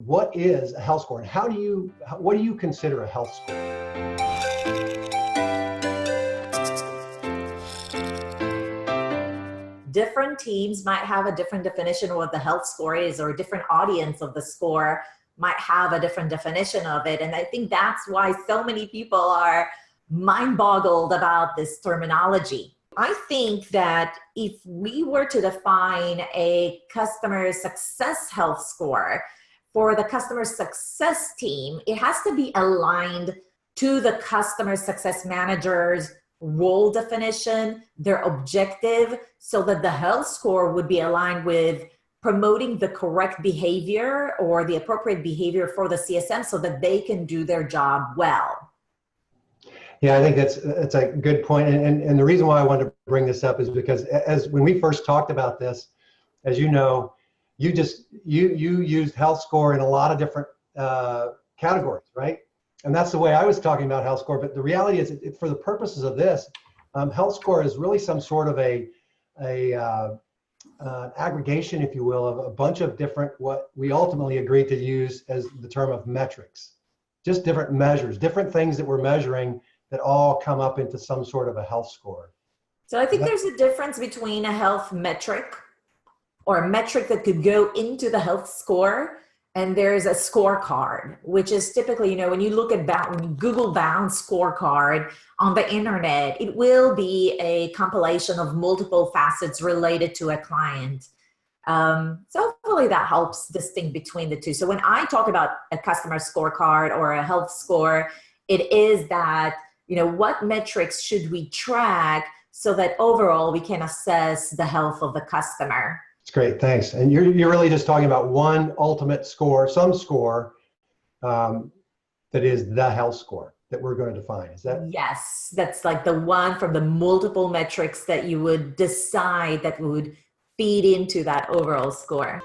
What is a health score, and what do you consider a health score? Different teams might have a different definition of what the health score is, or a different audience of the score might have a different definition of it. And I think that's why so many people are mind-boggled about this terminology. I think that if we were to define a customer success health score for the customer success team, it has to be aligned to the customer success manager's role definition, their objective, so that the health score would be aligned with promoting the correct behavior or the appropriate behavior for the CSM so that they can do their job well. Yeah, I think that's a good point. And the reason why I wanted to bring this up is because when we first talked about this, as you know, you used health score in a lot of different categories, right? And that's the way I was talking about health score. But the reality is, for the purposes of this, health score is really some sort of an aggregation, if you will, of a bunch of different, what we ultimately agreed to use as the term of metrics. Just different measures, different things that we're measuring that all come up into some sort of a health score. So I think there's a difference between a health metric or a metric that could go into the health score, and there's a scorecard, which is typically, when you look at when you Google bound scorecard on the internet, it will be a compilation of multiple facets related to a client. So hopefully that helps distinguish between the two. So when I talk about a customer scorecard or a health score, it is that, what metrics should we track so that overall we can assess the health of the customer. That's great, thanks. And you're really just talking about one ultimate score, some score that is the health score that we're going to define. Is that? Yes, that's like the one from the multiple metrics that you would decide that would feed into that overall score.